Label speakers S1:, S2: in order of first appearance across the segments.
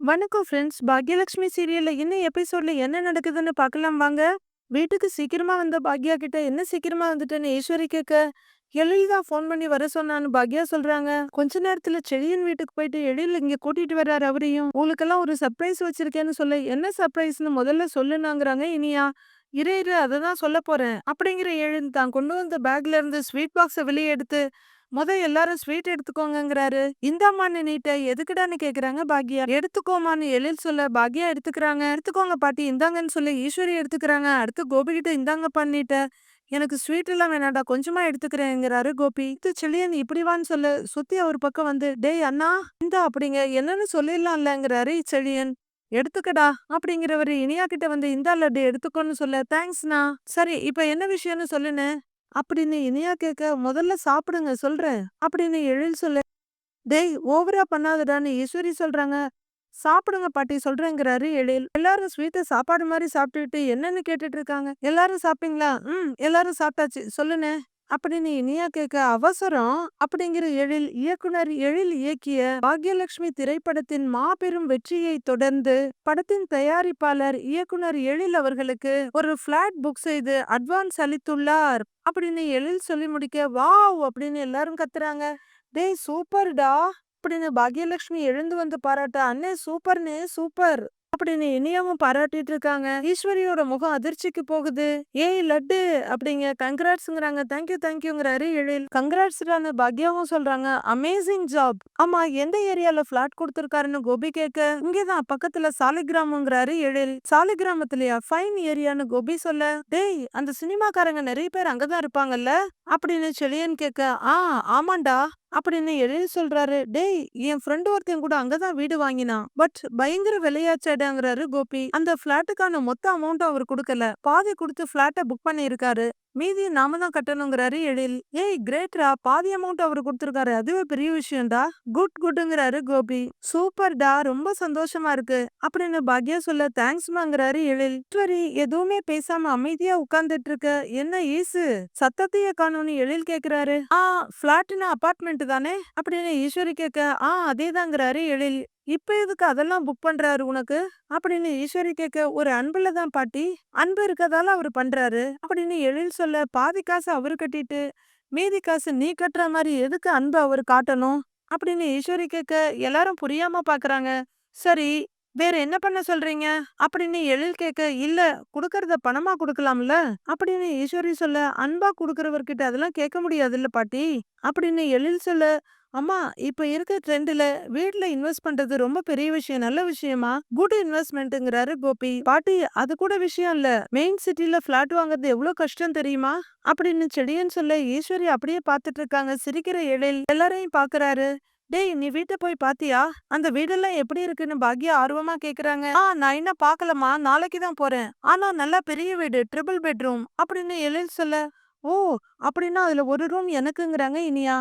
S1: வணக்கம் ஃப்ரெண்ட்ஸ். பாக்யலட்சுமி சீரியல்ல இன்னும் எபிசோட்ல என்ன நடக்குதுன்னு பார்க்கலாம் வாங்க. வீட்டுக்கு சீக்கிரமா வந்த பாக்யா கிட்ட என்ன சீக்கிரமா வந்துட்டேன்னு ஈஸ்வரி கேட்க, எழில் தான் ஃபோன் பண்ணி வர சொன்னான்னு பாக்யா சொல்றாங்க. கொஞ்ச நேரத்துல செழியன் வீட்டுக்கு போயிட்டு எழில் இங்க கூட்டிட்டு வர்றாரு அவரையும். உங்களுக்கெல்லாம் ஒரு சர்ப்ரைஸ் வச்சிருக்கேன்னு சொல்ல, என்ன சர்ப்ரைஸ்னு முதல்ல சொல்லுனாங்கிறாங்க இனியா. இரு இரு அததான் சொல்ல போறேன் அப்படிங்கிற எழில் தான் கொண்டு வந்த பேக்ல இருந்து ஸ்வீட் பாக்ஸ வெளியே எடுத்து எல்லாரும் ஸ்வீட் எடுத்துக்கோங்கங்கிறாரு. இந்தாம்மான்னு நீட்ட எதுக்குடான்னு கேக்குறாங்க பாக்யா. எடுத்துக்கோமான்னு எழில் சொல்ல பாக்யா எடுத்துக்கிறாங்க. எடுத்துக்கோங்க பாட்டி இந்தாங்கன்னு சொல்லி ஈஸ்வரி எடுத்துக்கிறாங்க. அடுத்து கோபி கிட்ட இந்தாங்க பண்ணிட்ட எனக்கு ஸ்வீட் எல்லாம் வேணாண்டா கொஞ்சமா எடுத்துக்கிறேங்கிறாரு கோபி. இது செழியன் இப்படி வான்னு சொல்ல சுத்தி அவர் பக்கம் வந்து டேய் அண்ணா இந்தா அப்படிங்க என்னன்னு சொல்லிடலாம்லங்கிறாரு செழியன். எடுத்துக்கடா அப்படிங்கிறவரு இனியா கிட்ட வந்து இந்தா லட்டு எடுத்துக்கோன்னு சொல்ல தேங்க்ஸ்ண்ணா. சரி இப்ப என்ன விஷயம்னு சொல்லுன்னு அப்படின்னு இனியா கேட்க முதல்ல சாப்பிடுங்க சொல்றேன் அப்படின்னு எழில் சொல்ல டேய் ஓவரா பண்ணாதடான்னு ஈஸ்வரி சொல்றாங்க. சாப்பிடுங்க பாட்டி சொல்றேங்கிறாரு எழில். எல்லாரும் ஸ்வீட்டை சாப்பாடு மாதிரி சாப்பிட்டுட்டு என்னன்னு கேட்டுட்டு இருக்காங்க. எல்லாரும் சாப்பிட்டீங்களா? எல்லாரும் சாப்பிட்டாச்சு சொல்லுனே அப்படின்னு இனியா கேட்க அவசரம் அப்படிங்கிற எழில். இயக்குனர் எழில் இயக்கிய பாக்யலட்சுமி திரைப்படத்தின் மாபெரும் வெற்றியை தொடர்ந்து படத்தின் தயாரிப்பாளர் இயக்குனர் எழில் அவர்களுக்கு ஒரு பிளாட் புக் செய்து அட்வான்ஸ் அளித்துள்ளார் அப்படின்னு எழில் சொல்லி முடிக்க வாவ் அப்படின்னு எல்லாரும் கத்துறாங்க. டேய் சூப்பர்டா அப்படின்னு பாக்யலட்சுமி எழுந்து வந்து பாராட்ட அண்ணே சூப்பர்னு சூப்பர் அப்படின்னு இனியாவும் பாராட்டிட்டு இருக்காங்க. ஈஸ்வரியோட முகம் அதிர்ச்சிக்கு போகுது. ஏய் லட்டு அப்படிங்க கங்க்ராட்ஸ்ங்கிறாங்க. தேங்க்யூ தேங்க்யூங்கிறாரு எழில். கங்க்ராட்ஸ்டான்னு பாக்யாவும் சொல்றாங்க. Amazing job. ஆமா எந்த ஏரியால பிளாட் கொடுத்திருக்காருன்னு கோபி கேட்க இங்கதான் பக்கத்துல சாலிகிராமங்கிறாரு எழில். சாலிகிராமத்திலயா ஃபைன் ஏரியான்னு கோபி சொல்ல டேய் அந்த சினிமாக்காரங்க நிறைய பேர் அங்கதான் இருப்பாங்கல்ல அப்படின்னு செழியன் கேட்க ஆமாண்டா அப்படின்னு எழில் சொல்றாரு. டேய் என் ஃப்ரெண்ட் ஒருத்தன் கூட அங்கதான் வீடு வாங்கினான். பட் பயங்கர விலையாச்சேடாங்கிறாரு கோபி. அந்த பிளாட்டுக்கான மொத்த அமௌண்ட் அவர் கொடுக்கல. பாதி கொடுத்து பிளாட்டை புக் பண்ணி இருக்காரு. மீதி நாம தான் கட்டணுங்கிறாரு எழில். ஏய் கிரேட்ரா பாதி அமௌண்ட் அவர் கொடுத்திருக்காரு அதுவே பெரிய விஷயம்டா. குட் குட்ங்கிறாரு கோபி. சூப்பர்டா ரொம்ப சந்தோஷமா இருக்கு அப்படின்னு பாக்யா சொல்ல தேங்க்ஸ்மாங்கிறாரு எழில். ஈஸ்வரி எதுவுமே பேசாம அமைதியா உட்கார்ந்துட்டு இருக்க. என்ன ஈசு சத்தத்தையே காணோன்னு எழில் கேக்குறாரு. பிளாட்னா அபார்ட்மெண்ட் தானே அப்படின்னு ஈஸ்வரி கேட்க அதேதாங்கிறாரு எழில். இப்ப எதுக்கு அதெல்லாம் புக் பண்றாரு உனக்கு அப்படின்னு ஈஸ்வரி கேட்க ஒரு அன்புல தான் பாட்டி அன்பு இருக்கதால அவரு பண்றாரு அப்படின்னு எழில் சொல்ல பாதி காசு அவரு கட்டிட்டு மீதி காசு நீ கட்டுற மாதிரி எதுக்கு அன்பு அவரு காட்டணும் அப்படின்னு ஈஸ்வரி கேட்க எல்லாரும் புரியாம பாக்குறாங்க. சரி வேற என்ன பண்ண சொல்றீங்க அப்படின்னு எழில் கேட்க இல்ல குடுக்கறத பணமா குடுக்கலாம்ல அப்படின்னு ஈஸ்வரி சொல்ல அன்பா குடுக்கறவர்கிட்ட அதெல்லாம் கேட்க முடியாதுல்ல பாட்டி அப்படின்னு எழில் சொல்ல அம்மா இப்ப இருக்க ட்ரெண்ட்ல வீட்ல இன்வெஸ்ட் பண்றது ரொம்ப பெரிய விஷயம் நல்ல விஷயமா குட் இன்வெஸ்ட்மெண்ட்ங்கிறாரு கோபி. பாட்டி அது கூட விஷயம் இல்ல மெயின் சிட்டில பிளாட் வாங்குறது எவ்வளவு கஷ்டம் தெரியுமா அப்படின்னு செடியன்னு சொல்ல ஈஸ்வரி அப்படியே பாத்துட்டு இருக்காங்க. சிரிக்கிற எழில் எல்லாரையும் பாக்குறாரு. டேய் நீ வீட்டை போய் பாத்தியா அந்த வீடெல்லாம் எப்படி இருக்குன்னு பாக்யா ஆர்வமா கேக்குறாங்க. நான் இன்னும் பாக்கலமா நாளைக்கு தான் போறேன். ஆனா நல்லா பெரிய வீடு ட்ரிபிள் பெட்ரூம் அப்படின்னு எழில் சொல்ல ஓ அப்படின்னா அதுல ஒரு ரூம் எனக்குங்கிறாங்க இனியா.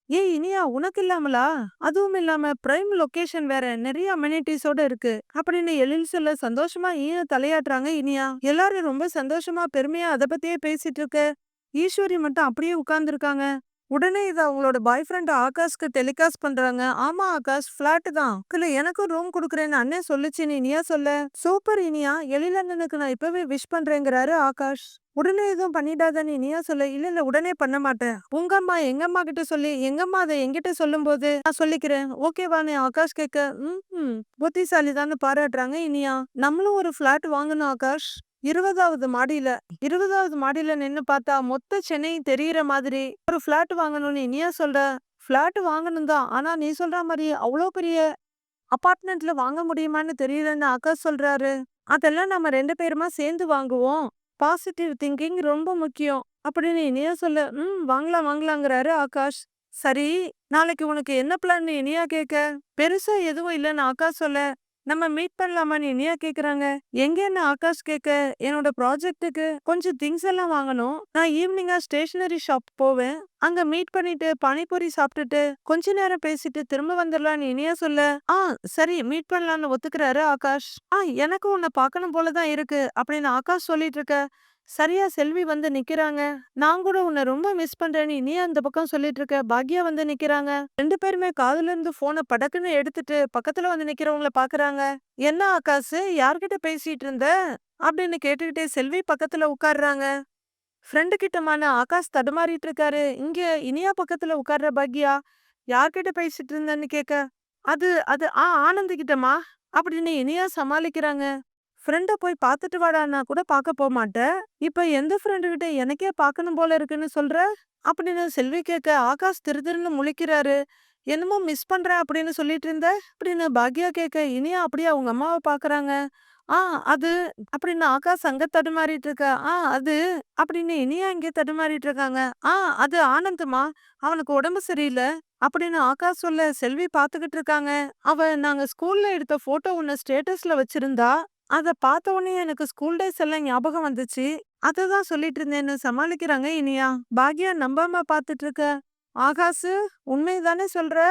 S1: ஏய் இனியா உனக்கு இல்லாமலா அதுவும் இல்லாம பிரைம் லொகேஷன் வேற நிறைய அமெனிட்டிஸோட இருக்கு அப்படின்னு எழில் சொல்ல சந்தோஷமா தலையாட்டுறாங்க இனியா. எல்லாரும் ரொம்ப சந்தோஷமா பெருமையா அதை பத்தியே பேசிட்டு இருக்க ஈஸ்வரி மட்டும் அப்படியே உட்கார்ந்துருக்காங்க. உடனே இதை அவங்களோட பாய் ஃப்ரெண்ட் ஆகாஷ்க்கு டெலிகாஸ்ட் பண்றாங்க. ஆமா ஆகாஷ் பிளாட் தான் இல்ல எனக்கும் ரூம் குடுக்குறேன்னு அண்ணன் சொல்லுச்சுன்னு இனியா சொல்ல சூப்பர் இனியா எழிலண்ணனுக்கு நான் இப்பவே விஷ் பண்றேங்கிறாரு ஆகாஷ். உடனே எதுவும் பண்ணிடாதன்னு இனியா சொல்ல இல்ல இல்ல உடனே பண்ண மாட்டேன். உங்க அம்மா எங்க அம்மா கிட்ட சொல்லி எங்க அம்மா அதை என்கிட்ட சொல்லும் போது நான் சொல்லிக்கிறேன் ஓகேவான்னு ஆகாஷ் கேட்க புத்திசாலிதான்னு பாராட்டுறாங்க இனியா. நம்மளும் ஒரு பிளாட் வாங்கணும் ஆகாஷ். 20வது மாடியில 20வது மாடியில நின்னு பார்த்தா மொத்த சென்னை தெரியுற மாதிரி ஒரு பிளாட் வாங்கணும்னு இனியா சொல்ற. பிளாட் வாங்கணும் தான் ஆனா நீ சொல்ற மாதிரி அவ்வளோ பெரிய அபார்ட்மெண்ட்ல வாங்க முடியுமான்னு தெரியலன்னு ஆகாஷ் சொல்றாரு. அதெல்லாம் நம்ம 2 பேருமா சேர்ந்து வாங்குவோம். பாசிட்டிவ் திங்கிங் ரொம்ப முக்கியம் அப்படின்னு இனியா சொல்ல வாங்கலாம் வாங்கலாங்கிறாரு ஆகாஷ். சரி நாளைக்கு உனக்கு என்ன பிளான் இனியா கேட்க பெருசா எதுவும் இல்லைன்னு ஆகாஷ் சொல்ல நம்ம மீட் பண்ணலாமான்னு இனியா கேக்குறாங்க. எங்கன்னு ஆகாஷ் கேட்க என்னோட ப்ராஜெக்ட்டுக்கு கொஞ்சம் திங்ஸ் எல்லாம் வாங்கணும். நான் ஈவினிங்கா ஸ்டேஷனரி ஷாப் போவேன். அங்க மீட் பண்ணிட்டு பானிபூரி சாப்பிட்டுட்டு கொஞ்ச நேரம் பேசிட்டு திரும்ப வந்துடலான்னு இனியா சொல்ல சரி மீட் பண்ணலான்னு ஒத்துக்கிறாரு ஆகாஷ். எனக்கு உன்னை பார்க்கணும் போலதான் இருக்கு அப்படின்னு ஆகாஷ் சொல்லிட்டு இருக்க சரியா செல்வி வந்து நிக்கிறாங்க. நான் கூட உன்னை ரொம்ப மிஸ் பண்றேன்னு நீ அந்த பக்கம் சொல்லிட்டு இருக்க. பாக்யா வந்து நிக்கிறாங்க. 2 பேருமே காதுல இருந்து போனை படக்குன்னு எடுத்துட்டு பக்கத்துல வந்து நிக்கிறவங்கள பாக்குறாங்க. என்ன ஆகாசு, யார்கிட்ட பேசிட்டு இருந்த அப்படின்னு கேட்டுக்கிட்டே செல்வி பக்கத்துல உட்கார்றாங்க. ஃப்ரெண்டு கிட்டமான ஆகாஷ் தடுமாறிட்டு இருக்காரு. இங்க இனியா பக்கத்துல உட்கார்ற பாக்யா யார்கிட்ட பேசிட்டு இருந்தேன்னு கேட்க, அது அது ஆனந்த் கிட்டமா அப்படின்னு இனியா சமாளிக்கிறாங்க. ஃப்ரெண்ட போய் பார்த்துட்டு வாடான்னா கூட பார்க்க போக மாட்டேன். இப்ப எந்த ஃப்ரெண்டு கிட்ட எனக்கே பார்க்கணும் போல இருக்குன்னு சொல்ற அப்படின்னு செல்வி கேட்க, ஆகாஷ் திரு திருன்னு முழிக்கிறாரு. என்னமோ மிஸ் பண்றேன் அப்படின்னு சொல்லிட்டு இருந்த அப்படின்னு பாக்யா கேட்க, இனியா அப்படியே அவங்க அம்மாவை பாக்குறாங்க. ஆ அது அப்படின்னு ஆகாஷ் அங்க தடுமாறிட்டு இருக்கா. அது அப்படின்னு இனியா இங்கே தடுமாறிட்டு இருக்காங்க. ஆ அது ஆனந்துமா, அவனுக்கு உடம்பு சரியில்லை அப்படின்னு ஆகாஷ் சொல்ல செல்வி பாத்துக்கிட்டு இருக்காங்க. அவ நாங்க ஸ்கூல்ல எடுத்த போட்டோ ஒன்னு ஸ்டேட்டஸ்ல வச்சிருந்தா, அத பார்த்த உடனே எனக்கு ஸ்கூல் டேஸ் எல்லாம் ஞாபகம் வந்துச்சு. அததான் சொல்லிட்டு இருந்தேன்னு சமாளிக்கிறாங்க இனியா. பாக்யா நம்பாம பாத்துட்டு இருக்க. ஆகாசு, உண்மைதானே சொல்ற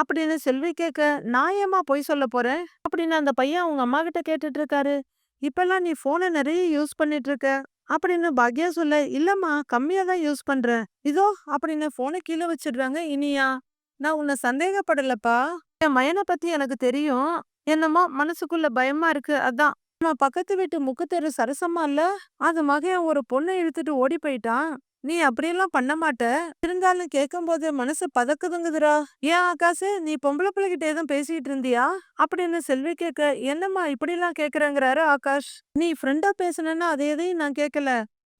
S1: அப்படின்னு செல்வி கேட்க, நான் ஏமா பொய் சொல்ல போறேன் அப்படின்னு அந்த பையன் அவங்க அம்மா கிட்ட கேட்டுட்டு இருக்காரு. இப்பெல்லாம் நீ போனை நிறைய யூஸ் பண்ணிட்டு இருக்க அப்படின்னு பாக்யா சொல்ல, இல்லம்மா கம்மியா தான் யூஸ் பண்றேன் இதோ அப்படின்னு போனை கீழே வச்சிடுறாங்க இனியா. நான் உன்னை சந்தேகப்படலப்பா, என் மயனை பத்தி எனக்கு தெரியும். என்னமோ மனசுக்குள்ள பயமா இருக்கு, அதான். நம்ம பக்கத்து வீட்டு முக்குத்தெரு சரசம்மா இல்ல, அது மகன் ஒரு பொண்ணை இழுத்துட்டு ஓடி போயிட்டான். நீ அப்படியெல்லாம் பண்ண மாட்ட, இருந்தாலும் கேட்கும் போது மனசு பதக்குதுங்குதுடா. ஏன் ஆகாசு, நீ பொம்பளை பிள்ளைகிட்ட எதுவும் பேசிட்டு இருந்தியா அப்படின்னு செல்வி கேட்க, என்னம்மா இப்படிலாம் கேக்குறேங்கிறாரு ஆகாஷ். நீ ஃப்ரெண்டா பேசுனேன்னா அதை எதையும் நான் கேட்கல,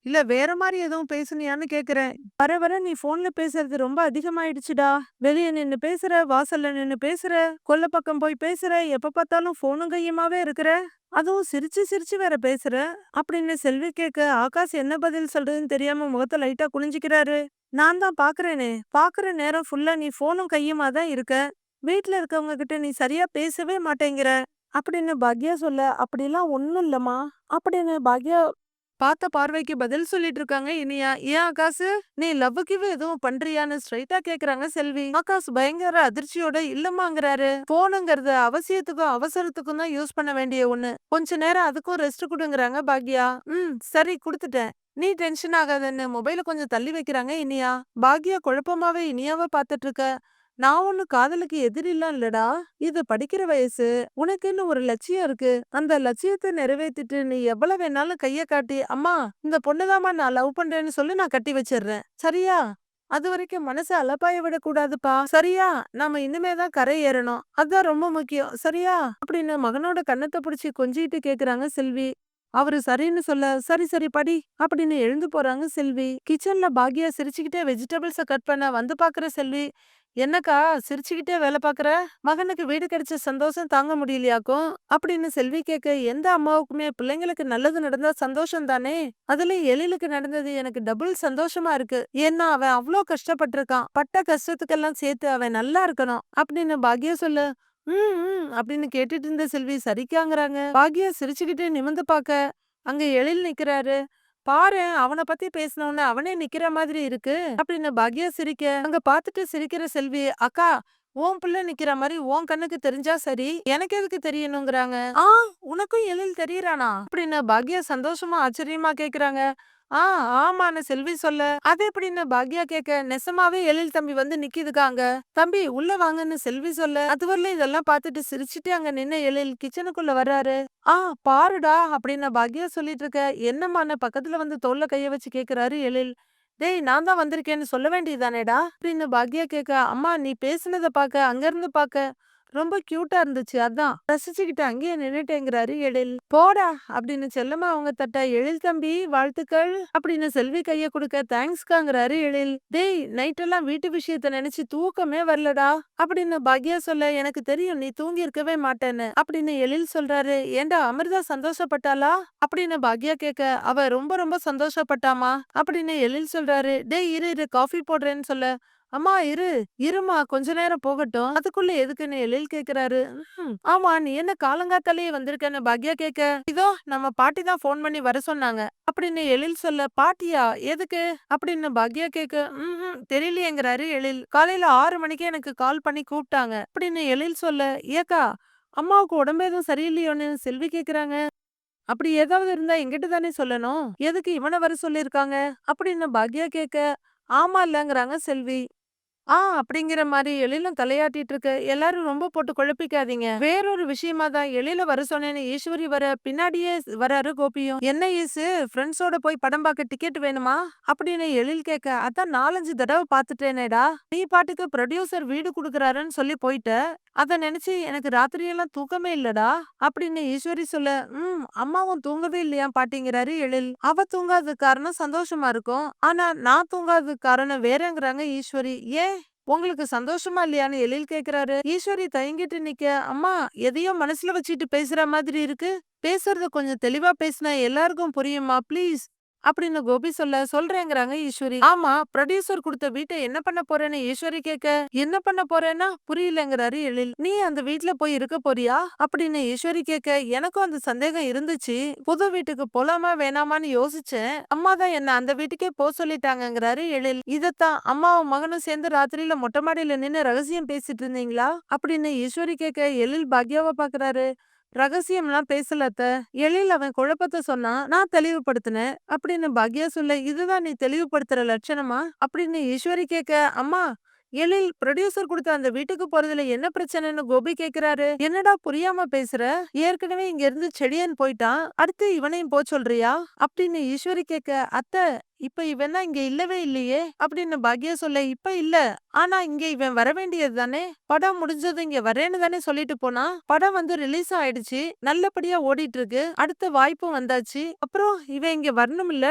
S1: இல்ல வேற மாதிரி எதுவும் பேசுனியான்னு கேக்குறேன். வர வர நீ போன்ல பேசுறது ரொம்ப அதிகமாயிடுச்சுடா. வெளிய நின்னு பேசுற, வாசல்ல நின்னு பேசுற, கொல்லை பக்கம் போய் பேசுற, எப்ப பார்த்தாலும் போனும் கையுமாவே இருக்கிற, அதுவும் சிரிச்சு சிரிச்சு வேற பேசுற அப்படின்னு செல்வி கேட்க, ஆகாஷ் என்ன பதில் சொல்றதுன்னு தெரியாம முகத்தை லைட்டா குனிஞ்சுக்கிறாரு. நான் தான் பாக்குறேனே, பாக்குற நேரம் ஃபுல்லா நீ போனும் கையுமா தான் இருக்க. வீட்டுல இருக்கவங்க கிட்ட நீ சரியா பேசவே மாட்டேங்கிற அப்படின்னு பாக்யா சொல்ல, அப்படிலாம் ஒண்ணும் இல்லம்மா அப்படின்னு பாக்யா பார்த்த பார்வைக்கு பதில் சொல்லிட்டு இருக்காங்க இனியா. ஏன் ஆகாசு, நீ லவ்வுக்கு எதுவும் பண்றியான்னு ஸ்ட்ரைட்டா கேக்குறாங்க செல்வி. ஆகாஷ் பயங்கர அதிர்ச்சியோட இல்லம்மாங்கிறாரு. போனுங்கிறது அவசியத்துக்கும் அவசரத்துக்கும் தான் யூஸ் பண்ண வேண்டிய ஒண்ணு. கொஞ்ச நேரம் அதுக்கும் ரெஸ்ட் கொடுங்கறாங்க பாக்யா. சரி கொடுத்துட்டேன், நீ டென்ஷன் ஆகாதன்னு மொபைல கொஞ்சம் தள்ளி வைக்கிறாங்க இனியா. பாக்யா குழப்பமாவே இனியாவை பார்த்துட்டு இருக்க. நான் ஒண்ணு காதலுக்கு எதிரிலாம் இல்லடா, இது படிக்கிற வயசு, உனக்குன்னு ஒரு லட்சியம் இருக்கு. அந்த லட்சியத்தை நிறைவேத்திட்டு நீ எவ்வளவு வேணாலும் கைய காட்டி, அம்மா இந்த பொண்ணுதாம்மா நான் லவ் பண்றேன்னு சொல்லி நான் கட்டி வச்சிடுறேன், சரியா? அது வரைக்கும் மனசை அலப்பாய விடக்கூடாதுப்பா, சரியா? நாம இனிமே தான் கரை ஏறணும், அதான் ரொம்ப முக்கியம், சரியா அப்படின்னு மகனோட கன்னத்தை பிடிச்சி கொஞ்சிட்டு கேக்குறாங்க செல்வி. அவரு சரின்னு சொல்ல, சரி சரி படி அப்படின்னு எழுந்து போறாங்க செல்வி. கிச்சன்ல பாக்யா சிரிச்சுக்கிட்டே வெஜிடபிள்ஸ கட் பண்ண வந்து பாக்குற செல்வி, என்னக்கா சிரிச்சுக்கிட்டே வேலை பாக்குற, மகனுக்கு வீடு கிடைச்ச சந்தோஷம் தாங்க முடியலையாக்கும் அப்படின்னு செல்வி கேட்க, எந்த அம்மாவுக்குமே பிள்ளைங்களுக்கு நல்லது நடந்தா சந்தோஷம் தானே, அதுல எழிலுக்கு நடந்தது எனக்கு டபுள் சந்தோஷமா இருக்கு. ஏன்னா அவன் அவ்வளோ கஷ்டப்பட்டிருக்கான், பட்ட கஷ்டத்துக்கெல்லாம் சேர்த்து அவன் நல்லா இருக்கணும் அப்படின்னு பாக்யா சொல்ல, அப்படின்னு கேட்டுட்டு இருந்த செல்வி சரிக்காங்கறாங்க. பாக்யா சிரிச்சுக்கிட்டு நிமிந்து பாக்க, அங்க எழில் நிக்கிறாரு. பாரேன், அவனை பத்தி பேசினோன்னு அவனே நிக்கிற மாதிரி இருக்கு அப்படின்னு பாக்யா சிரிக்க, அங்க பாத்துட்டு சிரிக்கிற செல்வி, அக்கா உன் பிள்ளை நிக்கிற மாதிரி உன் கண்ணுக்கு தெரிஞ்சா சரி, எனக்கு எதுக்கு தெரியணுங்கிறாங்க. உனக்கும் எழில் தெரியறானா அப்படின்னு பாக்யா சந்தோஷமா ஆச்சரியமா கேக்குறாங்க. ஆமான்னு செல்வி சொல்ல, அது எப்படின்னு பாக்யா கேட்க, நெசமாவே எழில் தம்பி வந்து நிக்கிதுக்காங்க, தம்பி உள்ள வாங்கன்னு செல்வி சொல்ல, அது வரல இதெல்லாம் பார்த்துட்டு சிரிச்சுட்டு அங்க நின்ன எழில் கிச்சனுக்குள்ள வர்றாரு. பாருடா அப்படின்னு பாக்யா சொல்லிட்டு இருக்க, என்னம்மான்னு பக்கத்துல வந்து தோல்ல கைய வச்சு கேக்குறாரு எழில். டேய் நான் தான் வந்திருக்கேன்னு சொல்ல வேண்டியதானேடா அப்படின்னு பாக்யா கேட்க, அம்மா நீ பேசுனத பாக்க அங்க இருந்து பாக்க ரொம்ப கியூட்டா இருந்துச்சு, அதான் ரசிச்சுக்கிட்டு அங்கேயே நின்னுட்டேங்கிறாரு எழில். போடா அப்படின்னு செல்லமா அவங்க தட்ட, எழில் தம்பி வாழ்த்துக்கள் அப்படின்னு செல்வி கைய கொடுக்க, தேங்க்ஸ்காங்கிறாரு எழில். டேய் நைட்டெல்லாம் வீட்டு விஷயத்த நினைச்சு தூக்கமே வரலடா அப்படின்னு பாக்யா சொல்ல, எனக்கு தெரியும் நீ தூங்கி இருக்கவே மாட்டேன்னு அப்படின்னு எழில் சொல்றாரு. ஏண்டா அமிர்தா சந்தோஷப்பட்டாளா அப்படின்னு பாக்யா கேட்க, அவ ரொம்ப ரொம்ப சந்தோஷப்பட்டாமா அப்படின்னு எழில் சொல்றாரு. டேய் இரு இரு காஃபி போடுறேன்னு சொல்ல, அம்மா இரு இருமா கொஞ்ச நேரம் போகட்டும், அதுக்குள்ள எதுக்குன்னு எழில் கேக்குறாரு. ஆமா நீ என்ன காலங்காத்தாலேயே வந்திருக்கன்னு பாக்யா கேட்க, இதோ நம்ம பாட்டி தான் போன் பண்ணி வர சொன்னாங்க அப்படின்னு எழில் சொல்ல, பாட்டியா எதுக்கு அப்படின்னு பாக்யா கேட்க, தெரியலையேங்கிறாரு எழில். காலையில 6 மணிக்கே எனக்கு கால் பண்ணி கூப்பிட்டாங்க அப்படின்னு எழில் சொல்ல, ஏக்கா அம்மாவுக்கு உடம்பு எதுவும் சரியில்லையோன்னு செல்வி கேக்குறாங்க. அப்படி ஏதாவது இருந்தா என்கிட்ட தானே சொல்லணும். எதுக்கு இவன வர சொல்லியிருக்காங்க? அப்படின்னு பாக்யா கேட்க, ஆமா இல்லங்கிறாங்க செல்வி. அப்படிங்கிற மாரி எழிலும் தலையாட்டிட்டு இருக்க. எல்லாரும் ரொம்ப போட்டு குழப்பிக்காதீங்க. வேறொரு விஷயமா தான் எழில வர சொன்னேன்னு ஈஸ்வரி வர பின்னாடியே வராரு கோபியும். என்ன ஈசு ஃப்ரெண்ட்ஸோட போய் படம் பார்க்க டிக்கெட் வேணுமா? அப்படின்னு எழில் கேட்க, அதான் 4, 5 தடவ பார்த்துட்டேனேடா. நீ பாட்டுக்கு ப்ரொடியூசர் வீடு குடுக்குறாருன்னு சொல்லி போயிட்ட. அத நினைச்சு எனக்கு ராத்திரியெல்லாம் தூக்கமே இல்லடா. அப்படின்னு ஈஸ்வரி சொல்ல, அம்மாவும் தூங்கவே இல்லையா பாட்டிங்கிறாரு எழில். அவ தூங்காததுக்கு காரணம் சந்தோஷமா இருக்கும். ஆனா நான் தூங்காததுக்கு காரணம் வேறங்கிறாங்க ஈஸ்வரி. ஏன்? உங்களுக்கு சந்தோஷமா இல்லையான்னு எழில் கேக்குறாரு. ஈஸ்வரி தயங்கிட்டு நிக்க, அம்மா எதையோ மனசுல வச்சுட்டு பேசுற மாதிரி இருக்கு. பேசுறத கொஞ்சம் தெளிவா பேசினா எல்லாருக்கும் புரியுமா ப்ளீஸ் அப்படின்னு கோபி சொல்ல, சொல்றேங்கிறாங்க ஈஸ்வரி. ஆமா ப்ரொடியூசர் கொடுத்த வீட்டை என்ன பண்ண போறேன்னு ஈஸ்வரி கேட்க, என்ன பண்ண போறேன்னா புரியலங்கிறாரு எழில். நீ அந்த வீட்ல போய் இருக்க போறியா அப்படின்னு ஈஸ்வரி கேட்க, எனக்கும் அந்த சந்தேகம் இருந்துச்சு. புது வீட்டுக்கு போலாமா வேணாமான்னு யோசிச்சேன். அம்மா தான் என்ன அந்த வீட்டுக்கே போ சொல்லிட்டாங்கங்கிறாரு எழில். இதத்தான் அம்மாவும் மகனும் சேர்ந்து ராத்திரியில மொட்டை மாடியில நின்னு ரகசியம் பேசிட்டு இருந்தீங்களா அப்படின்னு ஈஸ்வரி கேட்க, எழில் பாக்யாவை பாக்குறாரு. ரகசியம்லாம் பேசல அத்த. எழில் அவன் குழப்பத்த சொன்னா, நான் தெளிவுபடுத்தினேன் அப்படின்னு பாக்யா சொல்ல, இதுதான் நீ தெளிவுபடுத்துற லட்சணமா அப்படின்னு ஈஸ்வரி கேட்க, அம்மா எழில் ப்ரொடியூசர் கொடுத்த அந்த வீட்டுக்கு போறதுல என்ன பிரச்சனைன்னு கோபி கேக்குறாரு. என்னடா புரியாம பேசுற? ஏற்கனவே இங்க இருந்து செடியன் போயிட்டான், அடுத்து இவனையும் போ சொல்றியா அப்படின்னு ஈஸ்வரி கேட்க, அத்த இப்ப இவன் தான் இங்க இல்லவே இல்லையே அப்படின்னு பாக்யா சொல்ல, இப்ப இல்ல. ஆனா இங்க இவன் வர வேண்டியது தானே. படம் முடிஞ்சது இங்க வரேன்னு தானே சொல்லிட்டு போனா. படம் வந்து ரிலீஸ் ஆயிடுச்சு, நல்லபடியா ஓடிட்டு இருக்கு, அடுத்த வாய்ப்பும் வந்தாச்சு, அப்புறம் இவன் இங்க வரணும்ல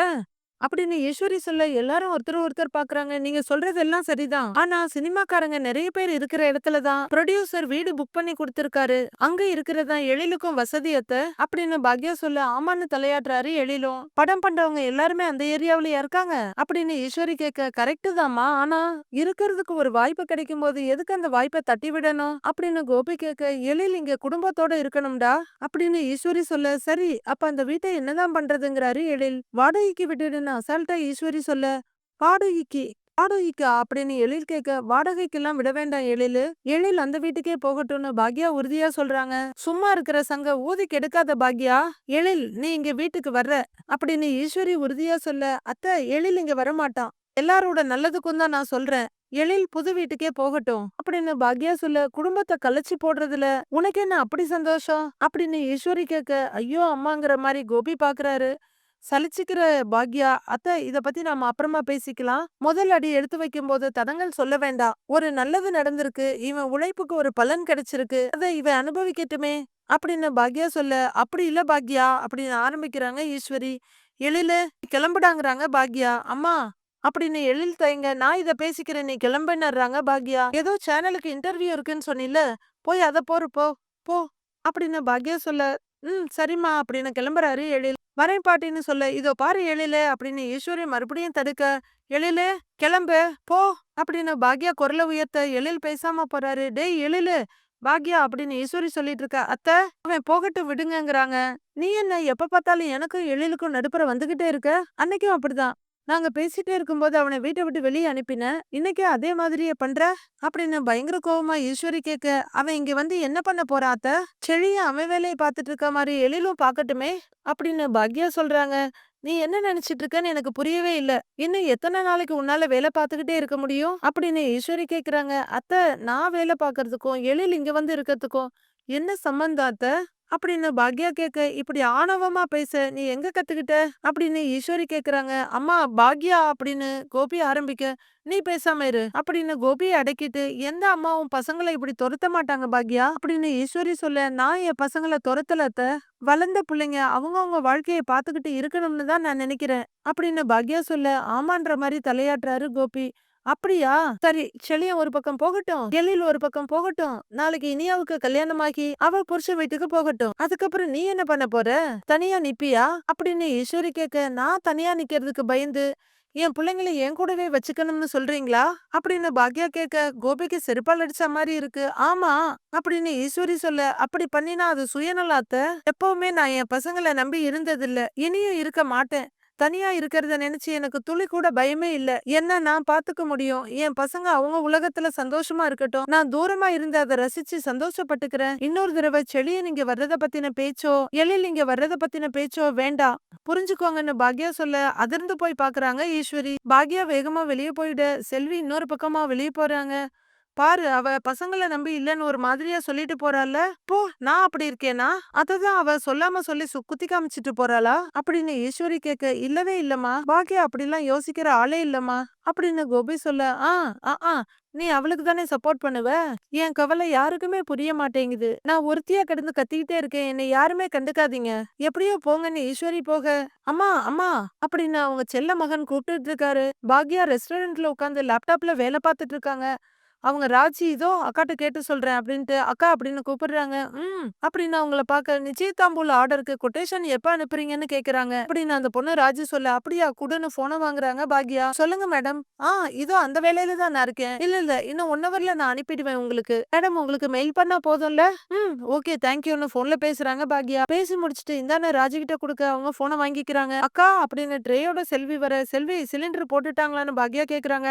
S1: அப்படின்னு ஈஸ்வரி சொல்ல, எல்லாரும் ஒருத்தர் ஒருத்தர் பாக்குறாங்க. நீங்க சொல்றதெல்லாம் சரிதான். ஆனா சினிமாக்காரங்க நிறைய பேர் இருக்கிற இடத்துல தான் ப்ரொடியூசர் வீடு புக் பண்ணி கொடுத்திருக்காரு. அங்க இருக்கிறதா எழிலுக்கும் வசதி அத்த அப்படின்னு பாக்யா சொல்ல, ஆமான்னு தலையாட்டுறாரு எழிலும். படம் பண்றவங்க எல்லாருமே அந்த ஏரியாவிலயா இருக்காங்க அப்படின்னு ஈஸ்வரி கேட்க, கரெக்ட் தாம்மா. ஆனா இருக்கிறதுக்கு ஒரு வாய்ப்பு கிடைக்கும் போது எதுக்கு அந்த வாய்ப்பை தட்டி விடணும் அப்படின்னு கோபி கேட்க, எழில் இங்க குடும்பத்தோட இருக்கணும்டா அப்படின்னு ஈஸ்வரி சொல்ல, சரி அப்ப அந்த வீட்டை என்னதான் பண்றதுங்கிறாரு எழில். வாடகைக்கு விட்டுடுன்னு அசால்ட்டா ஈஸ்வரி சொல்ல, வாடகைக்கு வாடகைக்கா அப்படின்னு எழில் கேட்க, வாடகைக்கெல்லாம் விட வேண்டாம் எழிலு. எழில் அந்த வீட்டுக்கே போகட்டும்னு பாக்யா உறுதியா சொல்றாங்க. சும்மா இருக்கிற சங்க ஊதி கெடுக்காத பாக்யா. எழில் நீ இங்க வீட்டுக்கு வர்ற அப்படின்னு ஈஸ்வரி உறுதியா சொல்ல, அத்தை எழில் இங்க வரமாட்டான், எல்லாரோட நல்லதுக்கும் தான் நான் சொல்றேன், எழில் புது வீட்டுக்கே போகட்டும் அப்படின்னு பாக்யா சொல்ல, குடும்பத்தை கலைச்சு போடுறதுல உனக்கு என்ன அப்படி சந்தோஷம் அப்படின்னு ஈஸ்வரி கேட்க, ஐயோ அம்மாங்கிற மாதிரி கோபி பாக்குறாரு. சலிச்சுக்கிற பாக்யா, அத்தை இத பத்தி நாம அப்புறமா பேசிக்கலாம், முதல் அடி எடுத்து வைக்கும் போது தடங்கள் சொல்ல வேண்டாம், ஒரு நல்லது நடந்திருக்கு, இவன் உழைப்புக்கு ஒரு பலன் கிடைச்சிருக்கு, அதை இவன் அனுபவிக்கட்டுமே அப்படின்னு பாக்யா சொல்ல, அப்படி இல்ல பாக்யா அப்படின்னு ஆரம்பிக்கிறாங்க ஈஸ்வரி. எழிலு கிளம்புடாங்கிறாங்க பாக்யா. அம்மா அப்படின்னு எழில் தயங்க, நான் இத பேசிக்கிறேன் நீ கிளம்புன்னுறாங்க பாக்யா. ஏதோ சேனலுக்கு இன்டர்வியூ இருக்குன்னு சொன்னில, போய் அத போரு போ போ அப்படின்னு பாக்யா சொல்ல, சரிம்மா அப்படின்னு கிளம்புறாரு எழில். வரேன் பாட்டின்னு சொல்ல, இதோ பாரு எழிலு அப்படின்னு ஈஸ்வரி மறுபடியும் தடுக்க, எழிலு கிளம்பு போ அப்படின்னு பாக்யா குரலை உயர்த்த எழில் பேசாம போறாரு. டேய் எழிலு பாக்யா அப்படின்னு ஈஸ்வரி சொல்லிட்டு இருக்க, அத்தை அவன் போகட்டும் விடுங்கங்கிறாங்க. நீ என்ன எப்ப பார்த்தாலும் எனக்கும் எழிலுக்கும் நடுப்புற வந்துகிட்டே இருக்க? அன்னைக்கும் அப்படிதான், நாங்க பேசிட்டே இருக்கும்போது அவனை வீட்டை விட்டு வெளியே அனுப்பின, இன்னைக்கு அதே மாதிரியே பண்ற அப்படின்னு பயங்கர கோவமா ஈஸ்வரி கேட்க, அவன் இங்க வந்து என்ன பண்ண போறா அத்த? செழிய அவன் வேலையை பார்த்துட்டு இருக்க மாதிரி எழிலும் பாக்கட்டுமே அப்படின்னு பாக்யா சொல்றாங்க. நீ என்ன நினைச்சிட்டு இருக்கன்னு எனக்கு புரியவே இல்ல, இன்னும் எத்தனை நாளைக்கு உன்னால வேலை பார்த்துக்கிட்டே இருக்க முடியும் அப்படின்னு ஈஸ்வரி கேக்குறாங்க. அத்த நான் வேலை பார்க்கறதுக்கும் எழில் இங்க வந்து இருக்கிறதுக்கும் என்ன சம்பந்தம் அத்த அப்படின்னு பாக்யா கேட்க, இப்படி ஆணவமா பேச நீ எங்க கத்துக்கிட்ட அப்படின்னு ஈஸ்வரி கேக்குறாங்க. அம்மா பாக்யா அப்படின்னு கோபி ஆரம்பிக்க, நீ பேசாம இரு அப்படின்னு கோபியை அடக்கிட்டு, எந்த அம்மாவும் பசங்களை இப்படி துரத்த மாட்டாங்க பாக்யா அப்படின்னு ஈஸ்வரி சொல்ல, நான் என் பசங்களை துரத்தல அத்த, வளர்ந்த பிள்ளைங்க அவங்கவுங்க வாழ்க்கையை பார்த்துக்கிட்டு இருக்கணும்னு தான் நான் நினைக்கிறேன் அப்படின்னு பாக்யா சொல்ல, ஆமான்ற மாதிரி தலையாட்டுறாரு கோபி. அப்படியா சரி, செழியன் ஒரு பக்கம் போகட்டும், எழில் ஒரு பக்கம் போகட்டும், நாளைக்கு இனியாவுக்கு கல்யாணமாகி அவ புருஷ வீட்டுக்கு போகட்டும், அதுக்கப்புறம் நீ என்ன பண்ண போற, தனியா நிப்பியா அப்படின்னு ஈஸ்வரி கேட்க, நான் தனியா நிக்கிறதுக்கு பயந்து என் பிள்ளைங்களை என் கூடவே வச்சுக்கணும்னு சொல்றீங்களா அப்படின்னு பாக்யா கேட்க, கோபிக்கு செருப்பால் அடிச்ச மாதிரி இருக்கு. ஆமா அப்படின்னு ஈஸ்வரி சொல்ல, அப்படி பண்ணினா அது சுயநலாத்த, எப்பவுமே நான் என் பசங்களை நம்பி இருந்ததில்ல, இனியும் இருக்க மாட்டேன், தனியா இருக்கிறத நினைச்சு எனக்கு துளி கூட பயமே இல்ல. என்ன நான் பாத்துக்க முடியும். என் பசங்க அவங்க உலகத்துல சந்தோஷமா இருக்கட்டும். நான் தூரமா இருந்து அதை ரசிச்சு சந்தோஷப்பட்டுக்கிறேன். இன்னொரு தடவை செழியன் இங்க வர்றத பத்தின பேச்சோ எழில் இங்க வர்றத பத்தின பேச்சோ வேண்டாம். புரிஞ்சுக்கோங்கன்னு பாக்யா சொல்ல அதிர்ந்து போய் பாக்குறாங்க ஈஸ்வரி. பாக்யா வேகமா வெளியே போயிட செல்வி இன்னொரு பக்கமா வெளியே போறாங்க. பாரு அவ பசங்கள நம்பி இல்லன்னு ஒரு மாதிரியா சொல்லிட்டு போறாள்ல. போ நான் அப்படி இருக்கேனா? அததான் அவ சொல்லாம சொல்லி குத்தி காமிச்சிட்டு போறாளா அப்படின்னு ஈஸ்வரி கேட்க, இல்லவே இல்லம்மா, பாக்கியா அப்படிலாம் யோசிக்கிற ஆளே இல்லம்மா அப்படின்னு கோபி சொல்ல, ஆ நீ அவளுக்கு தானே சப்போர்ட் பண்ணுவ. என் கவலை யாருக்குமே புரிய மாட்டேங்குது. நான் ஒருத்தியா கிடந்து கத்திக்கிட்டே இருக்கேன். என்னை யாருமே கண்டுக்காதீங்க. எப்படியோ போங்கன்னு ஈஸ்வரி போக, அம்மா அம்மா அப்படின்னு அவங்க செல்ல மகன் கூப்பிட்டு இருக்காரு. பாக்யா ரெஸ்டாரண்ட்ல உட்காந்து லேப்டாப்ல வேலை பார்த்துட்டு இருக்காங்க. அவங்க ராஜி இதோ அக்காட்ட கேட்டு சொல்றேன் அப்படின்ட்டு அக்கா அப்படின்னு கூப்பிடுறாங்க. அப்படின்னு அவங்கள பார்க்க நிச்சயதாம்பூல ஆர்டருக்கு கொட்டேஷன் எப்ப அனுப்புறீங்கன்னு கேக்குறாங்க. அப்படின்னு அந்த பொண்ணு ராஜி சொல்ல, அப்படியா குடுன்னு போன வாங்குறாங்க பாக்யா. சொல்லுங்க மேடம். இதோ அந்த வேலையில தான் நான் இருக்கேன். இல்ல இன்னும் 1 ஹவர்ல நான் அனுப்பிடுவேன் உங்களுக்கு. மேடம் உங்களுக்கு மெயில் பண்ணா போதும்ல. ஓகே தேங்க்யூன்னு போன்ல பேசுறாங்க பாக்யா. பேசி முடிச்சுட்டு இந்தானே ராஜி கிட்ட கொடுக்க அவங்க போனை வாங்கிக்கிறாங்க. அக்கா அப்படின்னு ட்ரேயோட செல்வி வர, செல்வி சிலிண்டர் போட்டுட்டாங்களான்னு பாக்யா கேக்குறாங்க.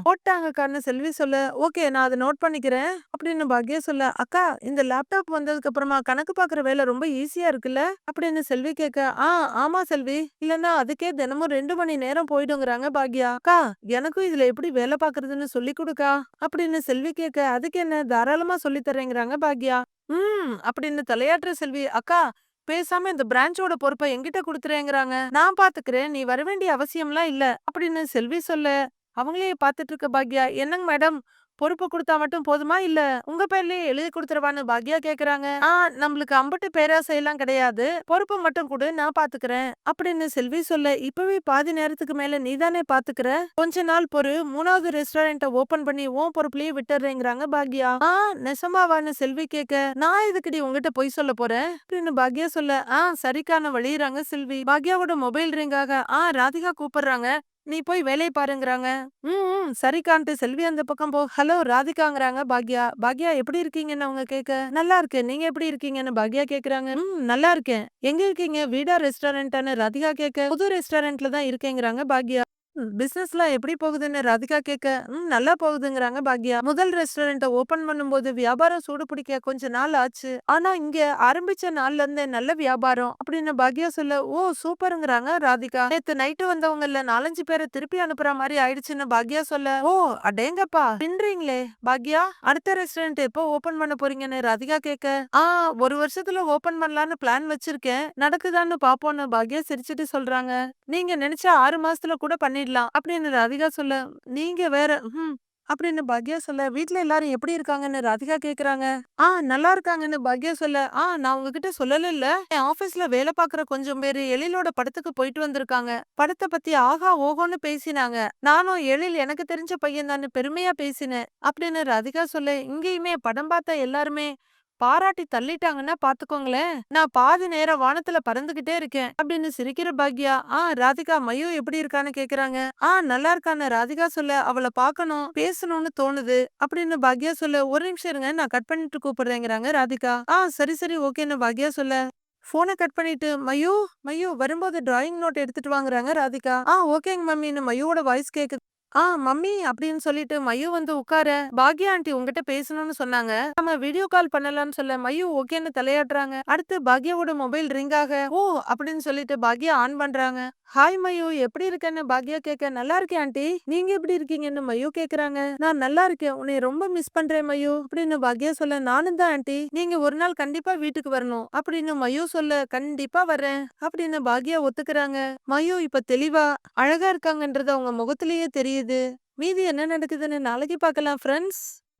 S1: போட்டாங்கக்கான்னு செல்வி சொல்ல, ஓகே நான் அதை நோட் பண்ணிக்கிறேன் அப்படின்னு பாக்யா சொல்ல, அக்கா இந்த லேப்டாப் வந்ததுக்கு அப்புறமா கணக்கு பாக்குற வேலை ரொம்ப ஈஸியா இருக்குல்ல அப்படின்னு செல்வி கேட்க, ஆமா செல்வி, இல்லன்னா அதுக்கே தினமும் 2 மணி நேரம் போயிடுங்கிறாங்க பாக்யா. அக்கா எனக்கும் இதுல எப்படி வேலை பாக்குறதுன்னு சொல்லி கொடுக்கா அப்படின்னு செல்வி கேட்க, அதுக்கு என்ன தாராளமா சொல்லி தரேங்கிறாங்க பாக்யா. அப்படின்னு தலையாட்டுற செல்வி, அக்கா பேசாம இந்த பிரான்ச்சோட பொறுப்பை என்கிட்ட கொடுத்துறேங்கிறாங்க. நான் பாத்துக்கிறேன், நீ வர வேண்டிய அவசியம்லாம் இல்ல அப்படின்னு செல்வி சொல்ல, அவங்களே பாத்துட்டு இருக்க பாக்யா, என்னங்க மேடம் பொறுப்பு கொடுத்தா மட்டும் போதுமா இல்ல உங்க பேர்லயே எழுதி கொடுத்துருவான்னு பாக்யா கேக்குறாங்க. நம்மளுக்கு அம்புட்டு பேராசை எல்லாம் கிடையாது, பொறுப்பு மட்டும் கொடு நான் பாத்துக்கிறேன் அப்படின்னு செல்வி சொல்ல, இப்பவே பாதி நேரத்துக்கு மேல நீதானே பாத்துக்கிற, கொஞ்ச நாள் பொறு, 3வது ரெஸ்டாரண்ட ஓபன் பண்ணி உன் பொறுப்புலயே விட்டுறேங்கிறாங்க பாக்யா. நெசமாவான்னு செல்வி கேட்க, நான் எதுக்குடி உங்ககிட்ட பொய் சொல்ல போறேன் அப்படின்னு பாக்யா சொல்ல, சரிக்கான வழியிறாங்க செல்வி. பாக்யாவோட மொபைல் ரிங்காக, ராதிகா கூப்பிடுறாங்க, நீ போய் வேலையை பாருங்கிறாங்க. சரிக்கான்ட்டு செல்வி அந்த பக்கம் போ, ஹலோ ராதிகாங்கிறாங்க பாக்யா. பாக்யா எப்படி இருக்கீங்கன்னு அவங்க கேட்க, நல்லா இருக்கேன் நீங்க எப்படி இருக்கீங்கன்னு பாக்யா கேக்குறாங்க. நல்லா இருக்கேன், எங்க இருக்கீங்க, வீடா ரெஸ்டாரண்டான்னு ராதிகா கேட்க, புது ரெஸ்டாரண்ட்ல தான் இருக்கேங்கிறாங்க பாக்யா. பிசினஸ்லாம் எப்படி போகுதுன்னு ராதிகா கேட்க, நல்லா போகுதுங்கிறாங்க பாக்யா. முதல் ரெஸ்டாரண்ட ஓபன் பண்ணும்போது வியாபாரம் சூடு பிடிக்க கொஞ்ச நாள் ஆச்சு, ஆனா இங்க ஆரம்பிச்ச நாள்ல இருந்தே நல்ல வியாபாரம் அப்படின்னு பாக்யா சொல்ல, ஓ சூப்பருங்கிறாங்க ராதிகா. நேத்து நைட்டு வந்தவங்கல 4-5 பேரை திருப்பி அனுப்புற மாதிரி ஆயிடுச்சுன்னு பாக்யா சொல்ல, ஓ அடேங்கப்பா பின்றீங்களே பாக்யா, அடுத்த ரெஸ்டாரண்ட் எப்போ ஓபன் பண்ண போறீங்கன்னு ராதிகா கேட்க, 1 வருஷத்துல ஓபன் பண்ணலான்னு பிளான் வச்சிருக்கேன், நடக்குதான்னு பாப்போம்னு பாக்யா சிரிச்சுட்டு சொல்றாங்க. நீங்க நினைச்சா 6 மாசத்துல கூட பண்ணிடலாம் அப்படின்னு ராதிகா சொல்ல, நீங்க வேற அப்படின்னு பாக்யா சொல்ல, வீட்ல எல்லாரும் எப்படி இருக்காங்கன்னு ராதிகா கேக்குறாங்க. நல்லா இருக்காங்கன்னு பாக்யா சொல்ல, நான் உங்ககிட்ட சொல்லல இல்ல, என் ஆபீஸ்ல வேலை பாக்குற கொஞ்சம் பேரு எழிலோட படத்துக்கு போயிட்டு வந்திருக்காங்க. படத்தை பத்தி ஆகா ஓகோன்னு பேசினாங்க. நானும் எழில் எனக்கு தெரிஞ்ச பையன் தான் பெருமையா பேசினேன் அப்படின்னு ராதிகா சொல்ல, இங்கேயுமே படம் பார்த்த எல்லாருமே பாராட்டி தள்ளிட்டாங்கன்னா பாத்துக்கோங்களேன், நான் பாதி நேரம் வானத்துல பறந்துகிட்டே இருக்கேன் அப்படின்னு சிரிக்கிற பாக்யா. ராதிகா மயு எப்படி இருக்கான்னு கேக்குறாங்க. நல்லா இருக்கான்னு ராதிகா சொல்ல, அவளை பாக்கணும் பேசணும்னு தோணுது அப்படின்னு பாக்யா சொல்ல, ஒரு நிமிஷம் இருங்க நான் கட் பண்ணிட்டு கூப்பிடுறேங்கிறாங்க ராதிகா. சரி சரி ஓகேன்னு பாக்யா சொல்ல, போனை கட் பண்ணிட்டு, மயு மயு வரும்போது டிராயிங் நோட் எடுத்துட்டு வாங்குறாங்க ராதிகா. ஓகேங்க மம்மின்னு மயுவோட வாய்ஸ் கேக்குது. மம்மி அப்படின்னு சொல்லிட்டு மயு வந்து உட்கார, பாக்யா ஆண்டி உங்ககிட்ட பேசணும்னு சொன்னாங்க, நம்ம வீடியோ கால் பண்ணலாம்னு சொல்ல மயு ஓகேன்னு தலையாட்டுறாங்க. அடுத்து பாக்யாவோட மொபைல் ரிங் ஆக, ஓ அப்படின்னு சொல்லிட்டு பாக்யா ஆன் பண்றாங்க. ஹாய் மயு எப்படி இருக்கேன்னு பாக்யா கேட்க, நல்லா இருக்கேன் ஆண்டி நீங்க எப்படி இருக்கீங்கன்னு மயு கேக்குறாங்க. நான் நல்லா இருக்கேன், உன்னை ரொம்ப மிஸ் பண்றேன் மயு அப்படின்னு பாக்யா சொல்ல, நானும் தான் ஆண்டி, நீங்க ஒரு நாள் கண்டிப்பா வீட்டுக்கு வரணும் அப்படின்னு மயு சொல்ல, கண்டிப்பா வரேன் அப்படின்னு பாக்யா ஒத்துக்கிறாங்க. மயு இப்ப தெளிவா அழகா இருக்காங்கன்றது அவங்க முகத்திலேயே தெரியுது. மீதி என்ன நடக்குதுன்னு நாளைக்கு பார்க்கலாம் ஃப்ரெண்ட்ஸ்.